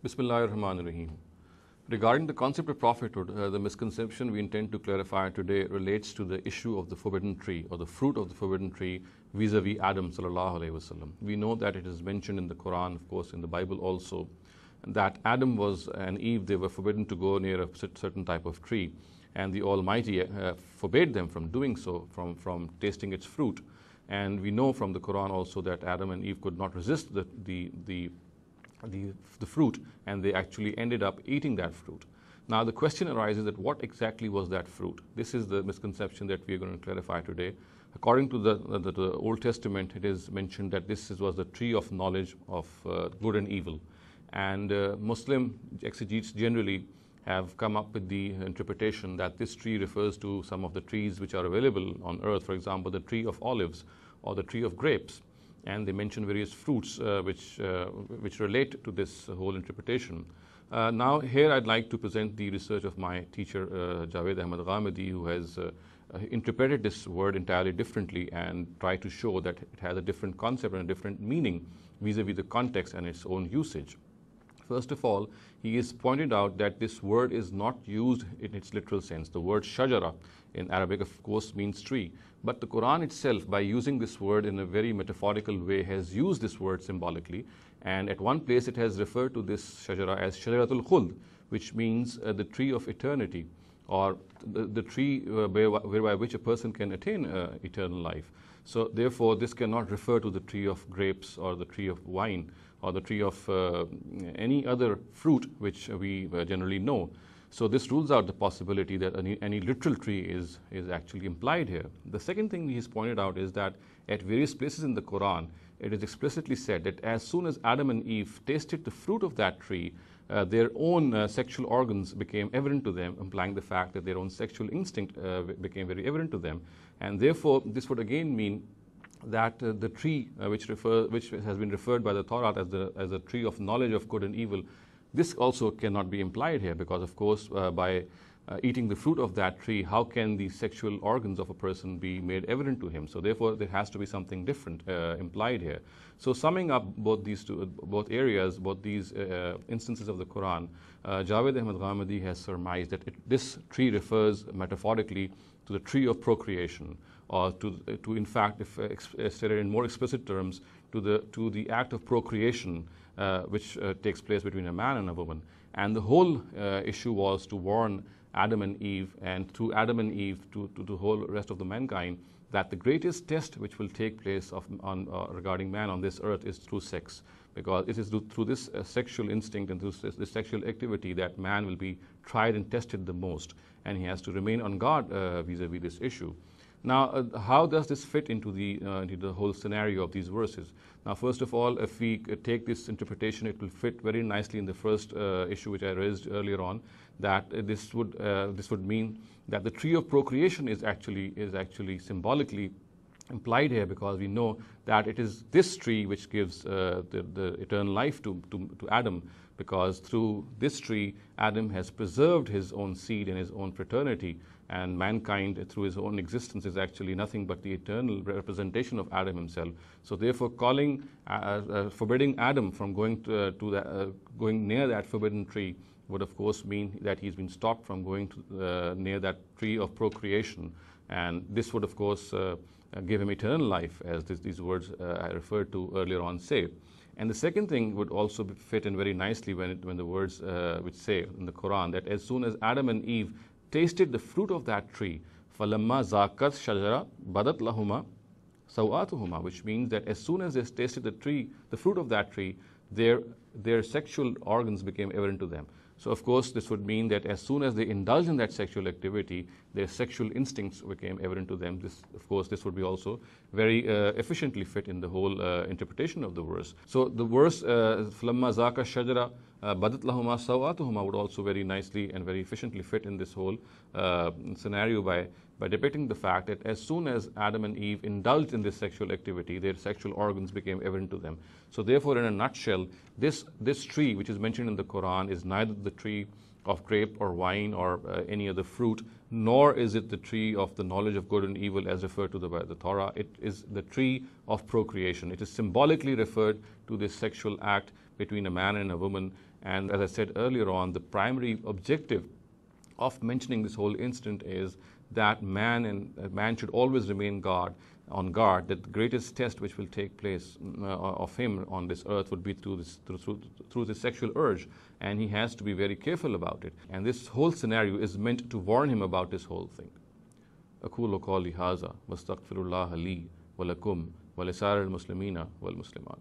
Bismillahirrahmanirrahim. Regarding the concept of prophethood, the misconception we intend to clarify today relates to the issue of the forbidden tree or the fruit of the forbidden tree vis-a-vis Adam sallallahu alaihi wasallam. We know that it is mentioned in the Quran, of course, in the Bible also, that Adam and Eve, they were forbidden to go near a certain type of tree, and the Almighty forbade them from doing so, from tasting its fruit. And we know from the Quran also that Adam and Eve could not resist the fruit, and they actually ended up eating that fruit. Now the question arises that what exactly was that fruit? This is the misconception that we are going to clarify today. According to the Old Testament, it is mentioned that this was the tree of knowledge of good and evil. And Muslim exegetes generally have come up with the interpretation that this tree refers to some of the trees which are available on earth, for example, the tree of olives or the tree of grapes. And they mention various fruits which relate to this whole interpretation. Now here I'd like to present the research of my teacher Javed Ahmed Ghamidi, who has interpreted this word entirely differently and tried to show that it has a different concept and a different meaning vis-a-vis the context and its own usage. First of all, he has pointed out that this word is not used in its literal sense. The word shajara in Arabic, of course, means tree. But the Quran itself, by using this word in a very metaphorical way, has used this word symbolically. And at one place, it has referred to this shajara as shajaratul khuld, which means the tree of eternity, or the tree whereby which a person can attain eternal life. So therefore, this cannot refer to the tree of grapes or the tree of wine or the tree of any other fruit which we generally know. So this rules out the possibility that any literal tree is actually implied here. The second thing he's pointed out is that at various places in the Quran, it is explicitly said that as soon as Adam and Eve tasted the fruit of that tree, their own sexual organs became evident to them, implying the fact that their own sexual instinct became very evident to them. And therefore, this would again mean that the tree which has been referred by the Torah as a tree of knowledge of good and evil, this also cannot be implied here, because of course by eating the fruit of that tree, how can the sexual organs of a person be made evident to him? So therefore there has to be something different implied here. So summing up both these instances of the Quran, Javed Ahmed Ghamidi has surmised that this tree refers metaphorically to the tree of procreation, or to in fact, if stated in more explicit terms, to the act of procreation which takes place between a man and a woman. And the whole issue was to warn Adam and Eve, and through Adam and Eve to the whole rest of the mankind, that the greatest test which will take place regarding man on this earth is through sex, because it is through this sexual instinct and through this sexual activity that man will be tried and tested the most, and he has to remain on guard vis-a-vis this issue. Now, how does this fit into the whole scenario of these verses? Now, first of all, if we take this interpretation, it will fit very nicely in the first issue which I raised earlier on, that this would mean that the tree of procreation is actually symbolically implied here, because we know that it is this tree which gives the eternal life to Adam, because through this tree, Adam has preserved his own seed and his own fraternity, and mankind through his own existence is actually nothing but the eternal representation of Adam himself. So therefore, forbidding Adam from going near that forbidden tree would of course mean that he's been stopped from going near that tree of procreation, and this would of course give him eternal life, as these words I referred to earlier on say. And the second thing would also fit in very nicely when the words which say in the Quran that as soon as Adam and Eve tasted the fruit of that tree, فَلَمَّا ذَاقَتْ شَجَرَةً بَدَتْ لَهُمَا سَوْآتُهُمَا, which means that as soon as they tasted the fruit of that tree, their sexual organs became evident to them. So of course this would mean that as soon as they indulged in that sexual activity, their sexual instincts became evident to them. This would be also very efficiently fit in the whole interpretation of the verse. So the verse فَلَمَّا ذَاقَ الشَّجَرَةَ بَدَتْ لَهُمَا سَوْآتُهُمَا would also very nicely and very efficiently fit in this whole scenario by depicting the fact that as soon as Adam and Eve indulged in this sexual activity, their sexual organs became evident to them. So therefore, in a nutshell, this tree which is mentioned in the Quran is neither the tree of grape or wine or any other fruit, nor is it the tree of the knowledge of good and evil as referred to by the Torah. It is the tree of procreation. It is symbolically referred to this sexual act between a man and a woman, And as I said earlier on, the primary objective of mentioning this whole incident is that man should always remain on guard, that the greatest test which will take place of him on this earth would be through this sexual urge, and he has to be very careful about it. And this whole scenario is meant to warn him about this whole thing. أقول قولي هذا واستغفر الله لي ولكم ولسائر المسلمين والمسلمات.